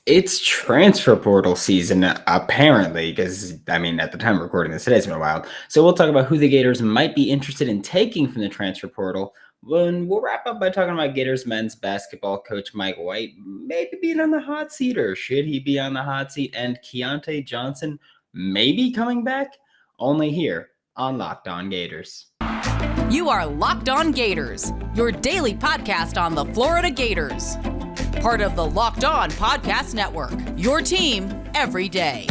It's transfer portal season, apparently, because at the time of recording this, today's been a while. So we'll talk about who the Gators might be interested in taking from the transfer portal. Then we'll wrap up by talking about Gators men's basketball coach Mike White maybe being on the hot seat, or should he be on the hot seat? And Keyontae Johnson maybe coming back, only here on Locked On Gators. You are Locked On Gators, your daily podcast on the Florida Gators. Part of the Locked On Podcast Network, your team every day.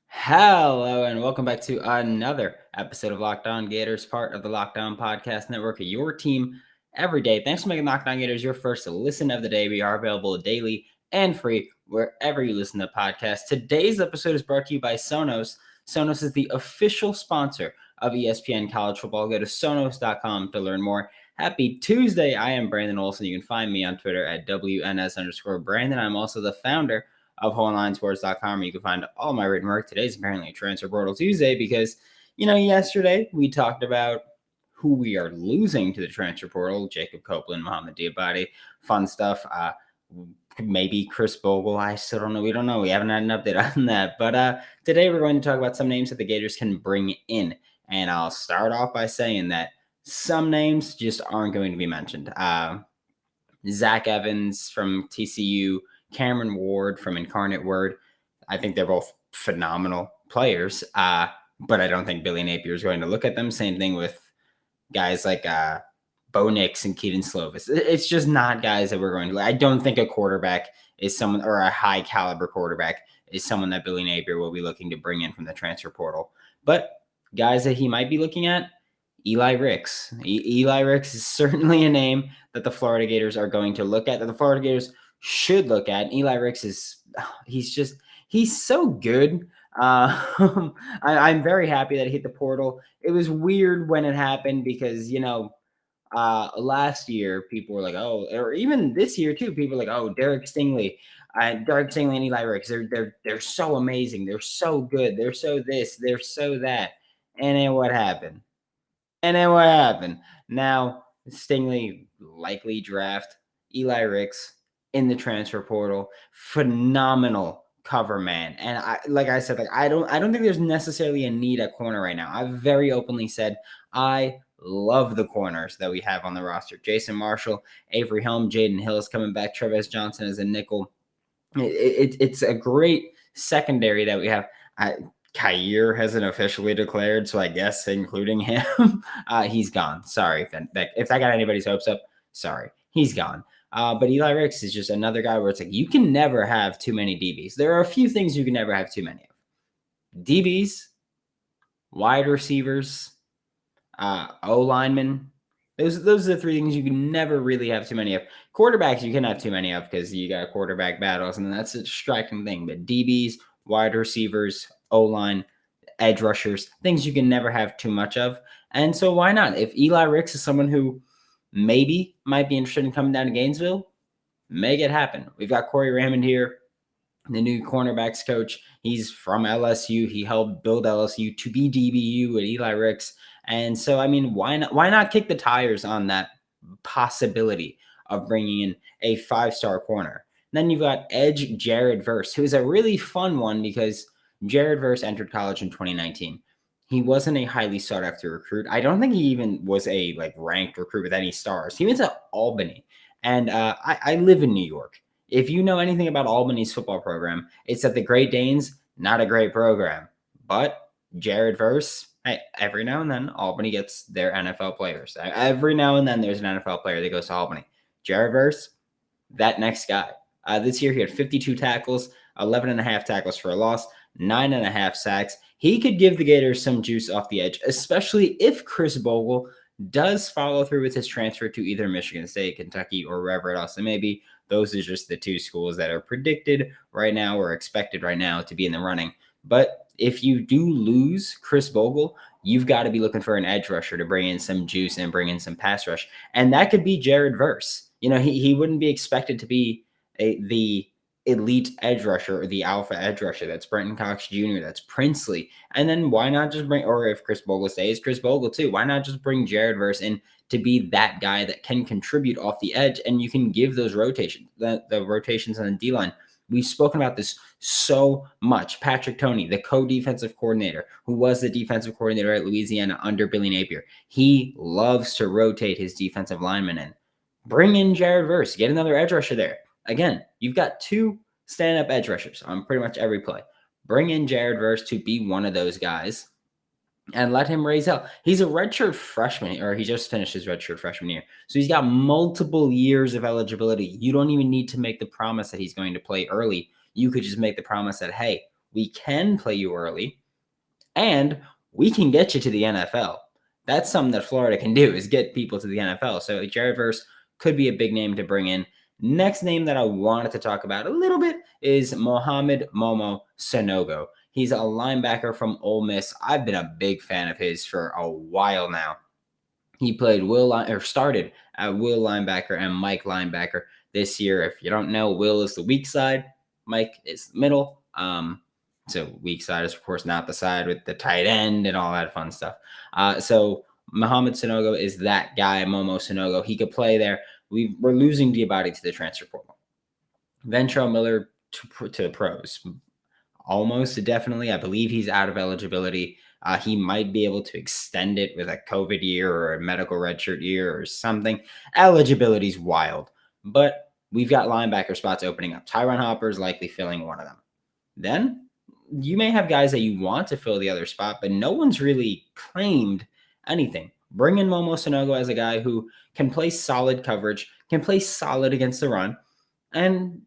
Hello, and welcome back to another episode of Locked On Gators, part of the Locked On Podcast Network, your team every day. Thanks for making Locked On Gators your first listen of the day. We are available daily and free wherever you listen to podcasts. Today's episode is brought to you by Sonos. Sonos is the official sponsor of ESPN College Football. Go to Sonos.com to learn more. Happy Tuesday. I am Brandon Olson. You can find me on Twitter at WNS_Brandon. I'm also the founder of WholeNineSports.com, where you can find all my written work. Today's apparently a Transfer Portal Tuesday because, yesterday we talked about who we are losing to the transfer portal. Jacob Copeland, Mohamed Diabate, fun stuff. Maybe Chris Bogle. I still don't know. We don't know. We haven't had an update on that. But today we're going to talk about some names that the Gators can bring in. And I'll start off by saying that some names just aren't going to be mentioned. Zach Evans from TCU, Cameron Ward from Incarnate Word. I think they're both phenomenal players, but I don't think Billy Napier is going to look at them. Same thing with guys like Bo Nix and Keaton Slovis. It's just not guys that we're going to. I don't think a quarterback is someone, or a high caliber quarterback is someone that Billy Napier will be looking to bring in from the transfer portal. But guys that he might be looking at, Eli Ricks. Eli Ricks is certainly a name that the Florida Gators are going to look at, that the Florida Gators should look at. Eli Ricks he's so good. I'm very happy that he hit the portal. It was weird when it happened because, last year people were like, oh, or even this year too, people were like, oh, Derek Stingley and Eli Ricks, they're so amazing. They're so good. They're so this, they're so that. And then what happened? Now, Stingley likely draft Eli Ricks in the transfer portal. Phenomenal cover man. And I don't think there's necessarily a need at corner right now. I've very openly said I love the corners that we have on the roster. Jason Marshall, Avery Helm, Jaden Hill is coming back. Trevis Johnson as a nickel. It's a great secondary that we have. Kyer hasn't officially declared, so I guess including him, he's gone. Sorry if that got anybody's hopes up. Sorry, he's gone. But Eli Ricks is just another guy where it's like you can never have too many DBs. There are a few things you can never have too many of: DBs, wide receivers, O linemen. Those are the three things you can never really have too many of. Quarterbacks you can have too many of because you got quarterback battles, and that's a distracting thing. But DBs, wide receivers, O-line, edge rushers, things you can never have too much of. And so why not? If Eli Ricks is someone who maybe might be interested in coming down to Gainesville, make it happen. We've got Corey Raymond here, the new cornerbacks coach. He's from LSU. He helped build LSU to be DBU at Eli Ricks. And so, why not kick the tires on that possibility of bringing in a 5-star corner? Then you've got edge Jared Verse, who is a really fun one because Jared Verse entered college in 2019. He wasn't a highly sought after recruit. I don't think he even was a ranked recruit with any stars. He went to Albany, and I live in New York. If you know anything about Albany's football program, it's that the Great Danes, not a great program. But Jared Verse, every now and then Albany gets their NFL players. Every now and then there's an NFL player that goes to Albany. Jared Verse, that next guy. This year he had 52 tackles, 11.5 tackles for a loss, 9.5 sacks. He could give the Gators some juice off the edge, especially if Chris Bogle does follow through with his transfer to either Michigan State, Kentucky, or wherever else it may be. Those are just the two schools that are predicted right now or expected right now to be in the running. But if you do lose Chris Bogle, you've got to be looking for an edge rusher to bring in some juice and bring in some pass rush. And that could be Jared Verse. He wouldn't be expected to be the elite edge rusher or the alpha edge rusher. That's Brenton Cox Jr., that's Princely. And then why not just bring, or if Chris Bogle stays, Chris Bogle too. Why not just bring Jared Verse in to be that guy that can contribute off the edge, and you can give those rotations, the rotations on the D-line. We've spoken about this so much. Patrick Toney, the co-defensive coordinator, who was the defensive coordinator at Louisiana under Billy Napier, he loves to rotate his defensive linemen in. Bring in Jared Verse, get another edge rusher there. Again, you've got 2 stand-up edge rushers on pretty much every play. Bring in Jared Verse to be one of those guys and let him raise hell. He's a redshirt freshman, or he just finished his redshirt freshman year. So he's got multiple years of eligibility. You don't even need to make the promise that he's going to play early. You could just make the promise that, hey, we can play you early and we can get you to the NFL. That's something that Florida can do, is get people to the NFL. So Jared Verse could be a big name to bring in. Next name that I wanted to talk about a little bit is Mohamed Momo Sanogo. He's a linebacker from Ole Miss. I've been a big fan of his for a while now. He started at Will linebacker and Mike linebacker this year. If you don't know, Will is the weak side, Mike is the middle. So weak side is, of course, not the side with the tight end and all that fun stuff. So Mohamed Sanogo is that guy, Momo Sanogo. He could play there. We're losing Diabate to the transfer portal. Ventrell Miller to pros. Almost definitely. I believe he's out of eligibility. He might be able to extend it with a COVID year or a medical redshirt year or something. Eligibility's wild. But we've got linebacker spots opening up. Tyron Hopper is likely filling one of them. Then you may have guys that you want to fill the other spot, but no one's really claimed anything. Bring in Momo Sanogo as a guy who can play solid coverage, can play solid against the run, and,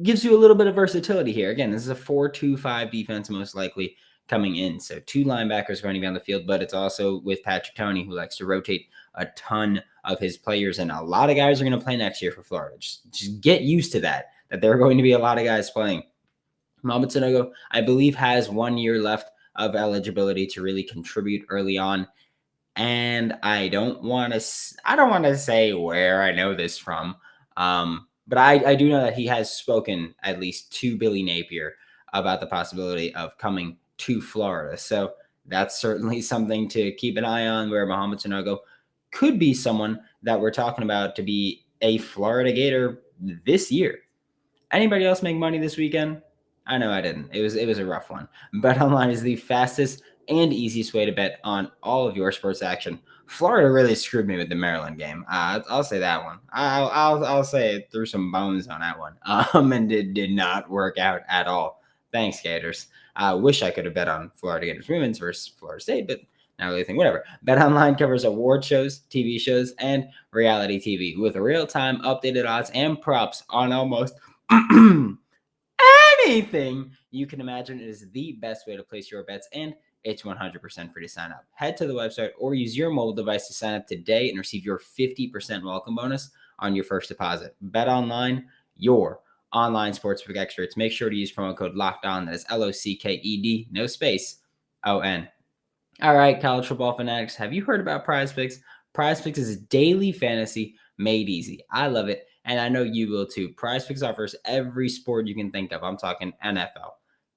gives you a little bit of versatility here. Again, this is a 4-2-5 defense most likely coming in. So 2 linebackers going to be on the field, but it's also with Patrick Toney, who likes to rotate a ton of his players. And a lot of guys are going to play next year for Florida. Just get used to that there are going to be a lot of guys playing. Mohamed Sanogo, I believe, has 1 year left of eligibility to really contribute early on. And I don't want to say where I know this from. But I do know that he has spoken at least to Billy Napier about the possibility of coming to Florida. So that's certainly something to keep an eye on, where Mohamed Sanogo could be someone that we're talking about to be a Florida Gator this year. Anybody else make money this weekend? I know I didn't. It was a rough one. BetOnline is the fastest and easiest way to bet on all of your sports action. Florida really screwed me with the Maryland game. I'll say that one. I'll say it threw some bones on that one. And it did not work out at all. Thanks, Gators. I wish I could have bet on Florida Gators women's versus Florida State, but not really think. Whatever. BetOnline covers award shows, TV shows, and reality TV with real-time updated odds and props on almost anything you can imagine. It is the best way to place your bets, and it's 100% free to sign up. Head to the website or use your mobile device to sign up today and receive your 50% welcome bonus on your first deposit. BetOnline, your online sportsbook experts. Make sure to use promo code LOCKEDON. That is LOCKED, no space, ON. All right, college football fanatics, have you heard about PrizePicks? PrizePicks is daily fantasy made easy. I love it, and I know you will too. PrizePicks offers every sport you can think of. I'm talking NFL,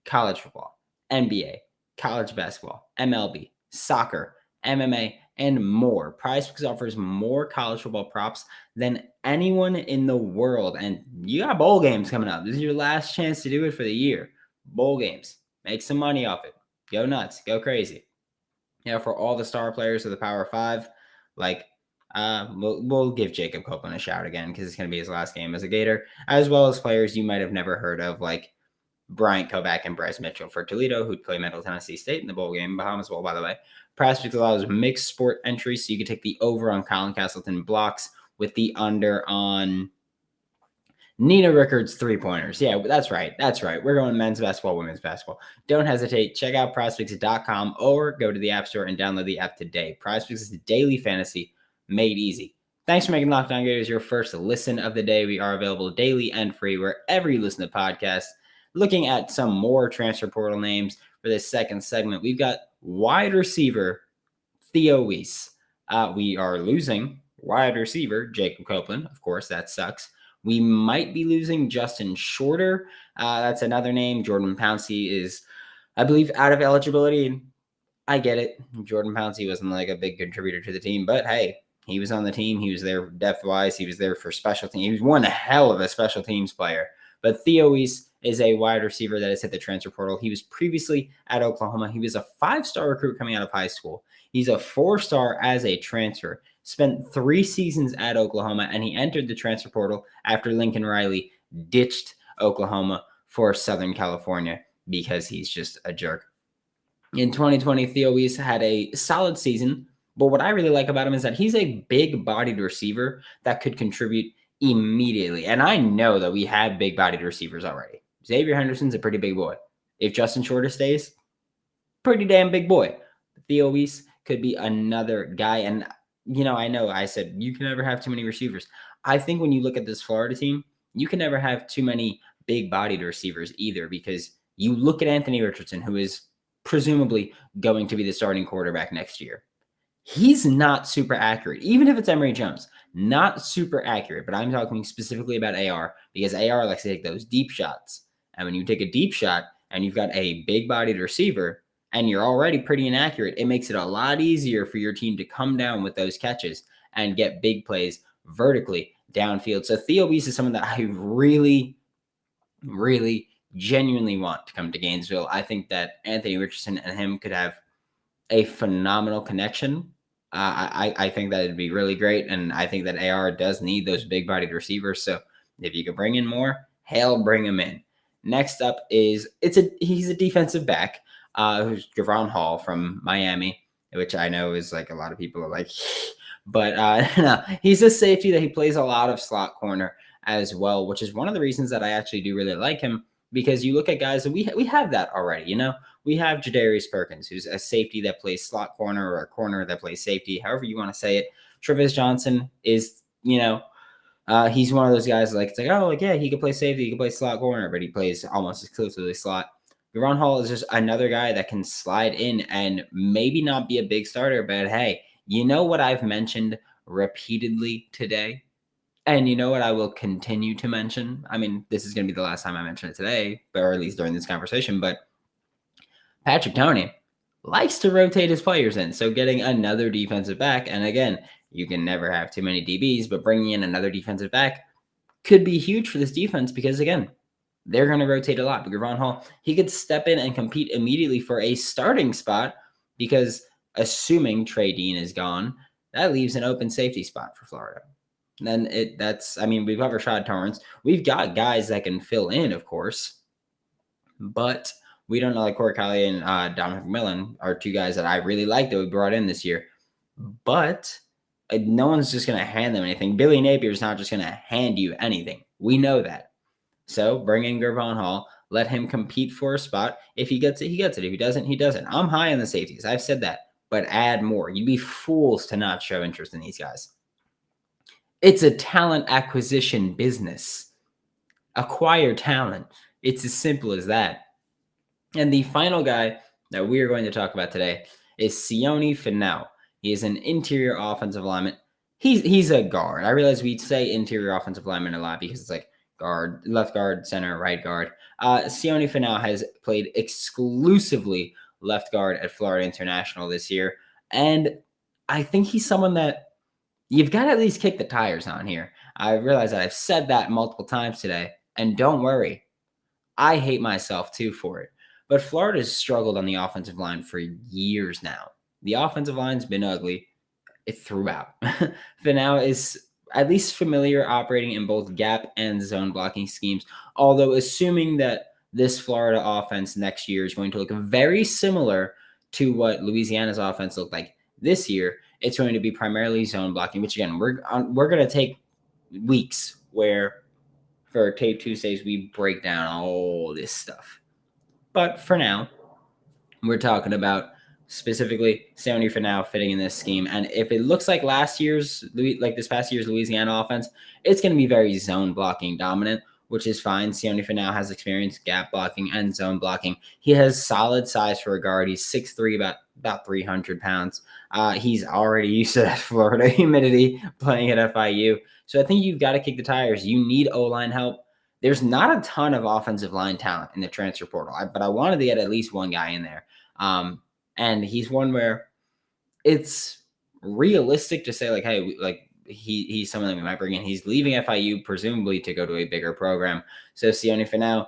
college football, NBA, college basketball, MLB, soccer, MMA, and more. PrizePicks offers more college football props than anyone in the world. And you got bowl games coming up. This is your last chance to do it for the year. Bowl games. Make some money off it. Go nuts. Go crazy. For all the star players of the Power 5, we'll give Jacob Copeland a shout again because it's going to be his last game as a Gator, as well as players you might have never heard of, like Bryant Koback and Bryce Mitchell for Toledo, who'd play Middle Tennessee State in the bowl game, Bahamas Bowl, by the way. PrizePicks allows mixed sport entries, so you can take the over on Colin Castleton blocks with the under on Nina Rickard's three-pointers. Yeah, that's right. We're going men's basketball, women's basketball. Don't hesitate. Check out PrizePicks.com or go to the App Store and download the app today. PrizePicks is daily fantasy made easy. Thanks for making Locked On Gators your first listen of the day. We are available daily and free wherever you listen to podcasts. Looking at some more transfer portal names for this second segment, we've got wide receiver Theo Weiss. We are losing wide receiver Jacob Copeland. Of course, that sucks. We might be losing Justin Shorter. That's another name. Jordan Pouncey is, I believe, out of eligibility. I get it. Jordan Pouncey wasn't like a big contributor to the team, but hey, he was on the team. He was there depth-wise. He was there for special teams. He was one hell of a special teams player. But Theo Weiss is a wide receiver that has hit the transfer portal. He was previously at Oklahoma. He was a 5-star recruit coming out of high school. He's a 4-star as a transfer. Spent 3 seasons at Oklahoma, and he entered the transfer portal after Lincoln Riley ditched Oklahoma for Southern California because he's just a jerk. In 2020, Theo Weiss had a solid season, but what I really like about him is that he's a big-bodied receiver that could contribute immediately. And I know that we have big-bodied receivers already. Xavier Henderson's a pretty big boy. If Justin Shorter stays, pretty damn big boy. Theo Weiss could be another guy. And, I know I said you can never have too many receivers. I think when you look at this Florida team, you can never have too many big-bodied receivers either, because you look at Anthony Richardson, who is presumably going to be the starting quarterback next year. He's not super accurate, even if it's Emory Jones, not super accurate. But I'm talking specifically about AR, because AR likes to take those deep shots. And when you take a deep shot and you've got a big-bodied receiver and you're already pretty inaccurate, it makes it a lot easier for your team to come down with those catches and get big plays vertically downfield. So Theo Weiss is someone that I really, really genuinely want to come to Gainesville. I think that Anthony Richardson and him could have a phenomenal connection. I think that it'd be really great, and I think that AR does need those big-bodied receivers. So if you could bring in more, hell, bring him in. Next up is he's a defensive back, who's Javon Hall from Miami, which I know is like a lot of people are like, but no, he's a safety that he plays a lot of slot corner as well, which is one of the reasons that I actually do really like him. Because you look at guys, and we have that already, We have Jadarius Perkins, who's a safety that plays slot corner, or a corner that plays safety, however you want to say it. Travis Johnson is, he's one of those guys he could play safety, he could play slot corner, but he plays almost exclusively slot. Javon Hall is just another guy that can slide in and maybe not be a big starter, but hey, you know what I've mentioned repeatedly today? And you know what I will continue to mention? I mean, this is going to be the last time I mention it today, or at least during this conversation, but Patrick Toney likes to rotate his players in. So getting another defensive back, and again, you can never have too many DBs, but bringing in another defensive back could be huge for this defense because, again, they're going to rotate a lot. But Javon Hall, he could step in and compete immediately for a starting spot because assuming Trey Dean is gone, that leaves an open safety spot for Florida. Then we've got Rashad Torrance. We've got guys that can fill in, of course, but we don't know, like Corey Collier and Dominic McMillan are 2 guys that I really like that we brought in this year. But no one's just going to hand them anything. Billy Napier is not just going to hand you anything. We know that. So bring in Javon Hall. Let him compete for a spot. If he gets it, he gets it. If he doesn't, he doesn't. I'm high on the safeties. I've said that. But add more. You'd be fools to not show interest in these guys. It's a talent acquisition business. Acquire talent. It's as simple as that. And the final guy that we are going to talk about today is Sione Finau. He is an interior offensive lineman. He's a guard. I realize we say interior offensive lineman a lot because it's like guard, left guard, center, right guard. Sione Finau has played exclusively left guard at Florida International this year. And I think he's someone that you've got to at least kick the tires on here. I realize that I've said that multiple times today. And don't worry, I hate myself too for it. But Florida has struggled on the offensive line for years now. The offensive line's been ugly throughout. Finau is at least familiar operating in both gap and zone blocking schemes, although assuming that this Florida offense next year is going to look very similar to what Louisiana's offense looked like this year, it's going to be primarily zone blocking, which again, we're going to take weeks where for Tape Tuesdays, we break down all this stuff. But for now, we're talking about specifically Sione Finau fitting in this scheme. And if it looks like this past year's Louisiana offense, it's going to be very zone blocking dominant, which is fine. Sione Finau has experience gap blocking and zone blocking. He has solid size for a guard. He's 6'3", about 300 pounds. He's already used to that Florida humidity playing at FIU. So I think you've got to kick the tires. You need O-line help. There's not a ton of offensive line talent in the transfer portal, but I wanted to get at least one guy in there. And he's one where it's realistic to say, like, hey, like he's someone that we might bring in. He's leaving FIU presumably to go to a bigger program. So Sione Finau,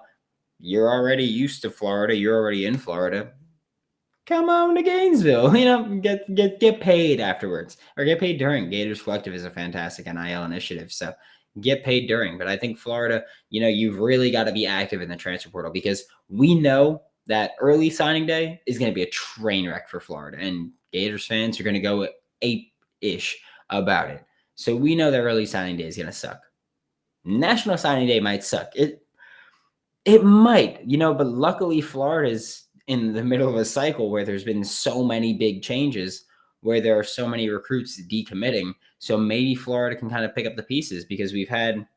you're already used to Florida. You're already in Florida. Come on to Gainesville. Get paid afterwards or get paid during. Gators Collective is a fantastic NIL initiative. So get paid during. But I think Florida, you've really got to be active in the transfer portal because we know that early signing day is going to be a train wreck for Florida. And Gators fans are going to go ape-ish about it. So we know that early signing day is going to suck. National signing day might suck. It might, but luckily Florida's in the middle of a cycle where there's been so many big changes, where there are so many recruits decommitting. So maybe Florida can kind of pick up the pieces because we've had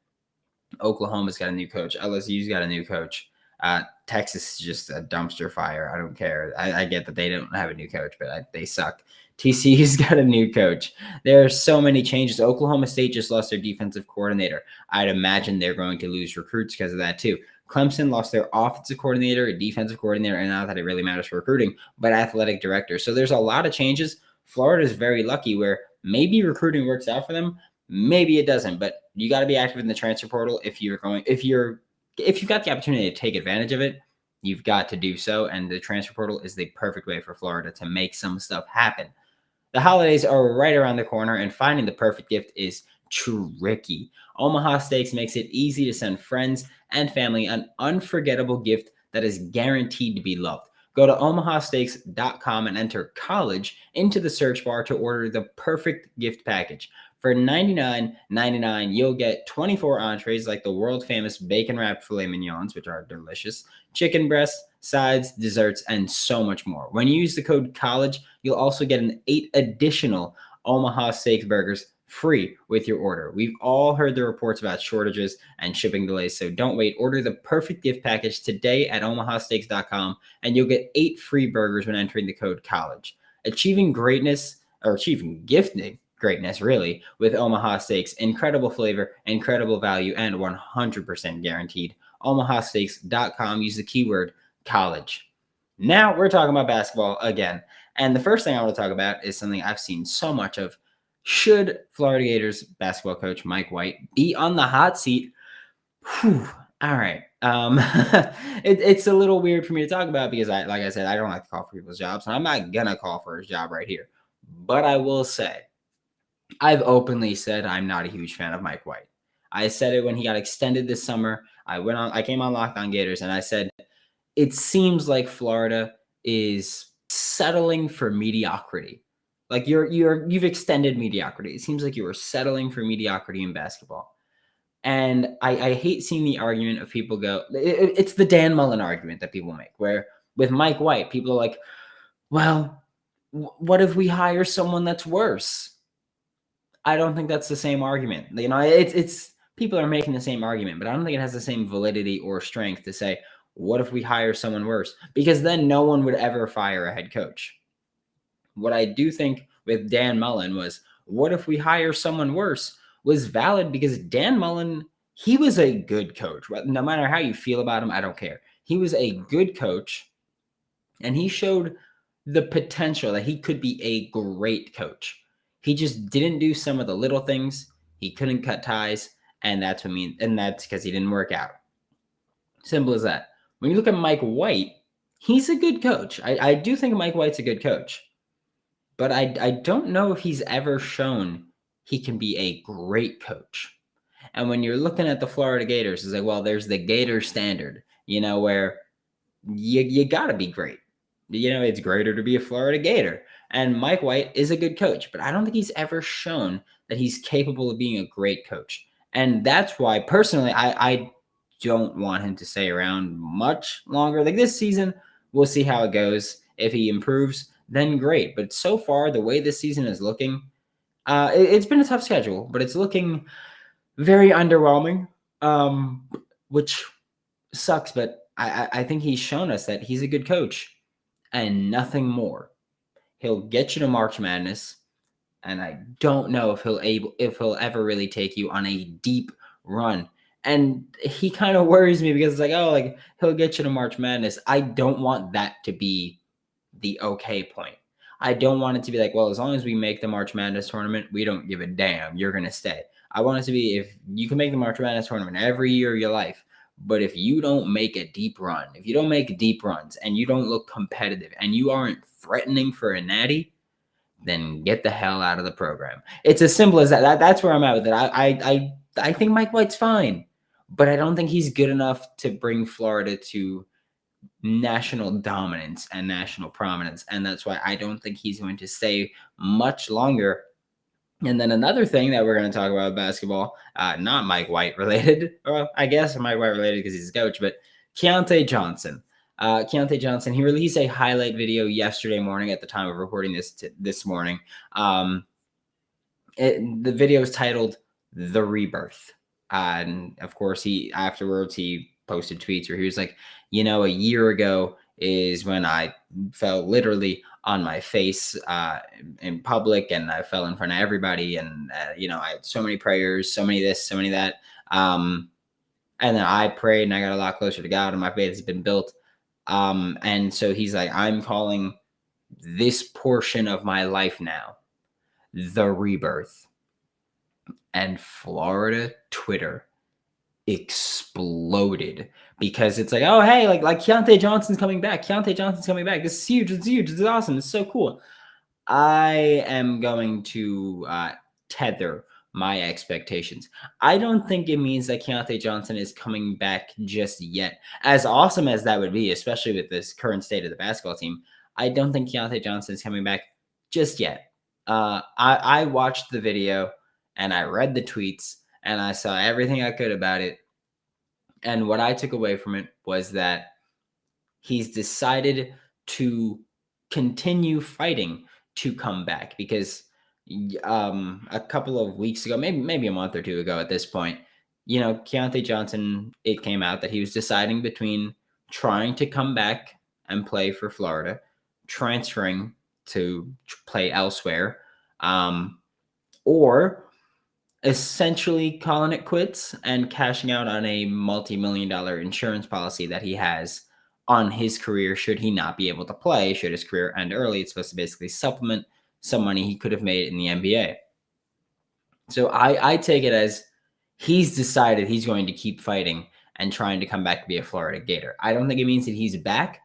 Oklahoma's got a new coach. LSU's got a new coach. Texas is just a dumpster fire. I don't care. I get that they don't have a new coach, but they suck. TCU's got a new coach. There are so many changes. Oklahoma State just lost their defensive coordinator. I'd imagine they're going to lose recruits because of that too. Clemson lost their offensive coordinator, a defensive coordinator, and not that it really matters for recruiting, but athletic director. So there's a lot of changes. Florida is very lucky where maybe recruiting works out for them. Maybe it doesn't, but you got to be active in the transfer portal if you've got the opportunity to take advantage of it, you've got to do so. And the transfer portal is the perfect way for Florida to make some stuff happen. The holidays are right around the corner, and finding the perfect gift is tricky. Omaha Steaks makes it easy to send friends and family an unforgettable gift that is guaranteed to be loved. Go to omahasteaks.com and enter college into the search bar to order the perfect gift package. For $99.99, you'll get 24 entrees like the world-famous bacon-wrapped filet mignons, which are delicious, chicken breasts, sides, desserts, and so much more. When you use the code COLLEGE, you'll also get 8 additional Omaha Steaks burgers free with your order. We've all heard the reports about shortages and shipping delays, so don't wait. Order the perfect gift package today at omahasteaks.com, and you'll get 8 free burgers when entering the code COLLEGE. Achieving gifting greatness, really, with Omaha Steaks. Incredible flavor, incredible value, and 100% guaranteed. omahasteaks.com. Use the keyword college. Now we're talking about basketball again. And the first thing I want to talk about is something I've seen so much of. Should Florida Gators basketball coach Mike White be on the hot seat? Whew. All right. It's a little weird for me to talk about because like I said, I don't like to call for people's jobs, and I'm not going to call for his job right here. But I will say, I've openly said I'm not a huge fan of Mike White. I said it when he got extended this summer. I came on Locked On Gators, and I said, it seems like Florida is settling for mediocrity. Like you've extended mediocrity. It seems like you are settling for mediocrity in basketball. And I hate seeing the argument of people go, it's the Dan Mullen argument that people make, where with Mike White, people are like, well, what if we hire someone that's worse? I don't think that's the same argument. It's people are making the same argument, but I don't think it has the same validity or strength to say, what if we hire someone worse? Because then no one would ever fire a head coach. What I do think with Dan Mullen was, what if we hire someone worse, was valid because Dan Mullen, he was a good coach. No matter how you feel about him, I don't care. He was a good coach, and he showed the potential that he could be a great coach. He just didn't do some of the little things. He couldn't cut ties, and that's because he didn't work out. Simple as that. When you look at Mike White, he's a good coach. I do think Mike White's a good coach. But I don't know if he's ever shown he can be a great coach. And when you're looking at the Florida Gators, it's like, well, there's the Gator standard, where you got to be great. It's greater to be a Florida Gator. And Mike White is a good coach, but I don't think he's ever shown that he's capable of being a great coach. And that's why, personally, I don't want him to stay around much longer. Like this season, we'll see how it goes. If he improves, then great. But so far, the way this season is looking, it's been a tough schedule, but it's looking very underwhelming. which sucks, but I think he's shown us that he's a good coach and nothing more. He'll get you to March Madness, and I don't know if he'll ever really take you on a deep run. And he kind of worries me because it's like, oh, like he'll get you to March Madness. I don't want that to be the okay point. I don't want it to be like, well, as long as we make the March Madness tournament, we don't give a damn. You're gonna stay. I want it to be if you can make the March Madness tournament every year of your life, but if you don't make a deep run, if you don't make deep runs and you don't look competitive and you aren't threatening for a natty, then get the hell out of the program. It's as simple as that. That's where I'm at with it. I think Mike White's fine, but I don't think he's good enough to bring Florida to national dominance and national prominence. And that's why I don't think he's going to stay much longer. And then another thing that we're going to talk about basketball, not Mike White related, or I guess Mike White related because he's a coach, but Keyontae Johnson. Keyontae Johnson, he released a highlight video yesterday morning at the time of recording this morning. The video is titled The Rebirth. And of course, he posted tweets where he was like, a year ago is when I fell literally on my face in public, and I fell in front of everybody, and I had so many prayers, so many this, so many that, and then I prayed and I got a lot closer to God, and my faith has been built. And so he's like, I'm calling this portion of my life now the rebirth. And Florida Twitter exploded because it's like, oh, hey, like Keyontae Johnson's coming back. Keyontae Johnson's coming back. This is huge. It's huge. It's awesome. It's so cool. I am going to tether my expectations. I don't think it means that Keyontae Johnson is coming back just yet. As awesome as that would be, especially with this current state of the basketball team, I don't think Keyontae Johnson is coming back just yet. I watched the video and I read the tweets and I saw everything I could about it. And what I took away from it was that he's decided to continue fighting to come back because a couple of weeks ago, maybe a month or two ago at this point, Keyontae Johnson, it came out that he was deciding between trying to come back and play for Florida, transferring to play elsewhere, or essentially calling it quits and cashing out on a multi-million-dollar insurance policy that he has on his career should he not be able to play, should his career end early. It's supposed to basically supplement some money he could have made in the NBA. So I take it as he's decided he's going to keep fighting and trying to come back to be a Florida Gator. I don't think it means that he's back,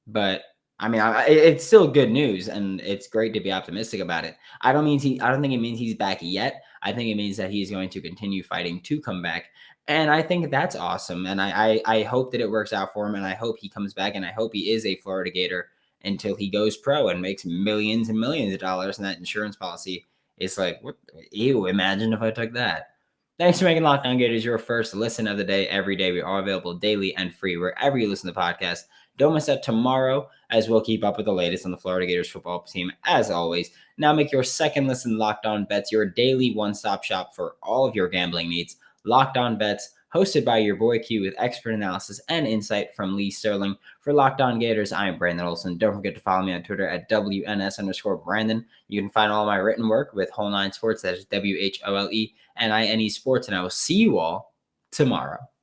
but I mean, it's still good news, and it's great to be optimistic about it. I don't think it means he's back yet. I think it means that he's going to continue fighting to come back, and I think that's awesome. And I hope that it works out for him, and I hope he comes back, and I hope he is a Florida Gator until he goes pro and makes millions and millions of dollars. And that insurance policy is like, what? Ew! Imagine if I took that. Thanks for making Locked On Gators your first listen of the day every day. We are available daily and free wherever you listen to podcasts. Don't miss out tomorrow as we'll keep up with the latest on the Florida Gators football team as always. Now make your second listen Locked On Bets your daily one-stop shop for all of your gambling needs. Locked On Bets, hosted by your boy Q with expert analysis and insight from Lee Sterling. For Locked On Gators, I am Brandon Olson. Don't forget to follow me on Twitter at WNS_Brandon. You can find all my written work with Whole Nine Sports. That is WHOLENINE Sports. And I will see you all tomorrow.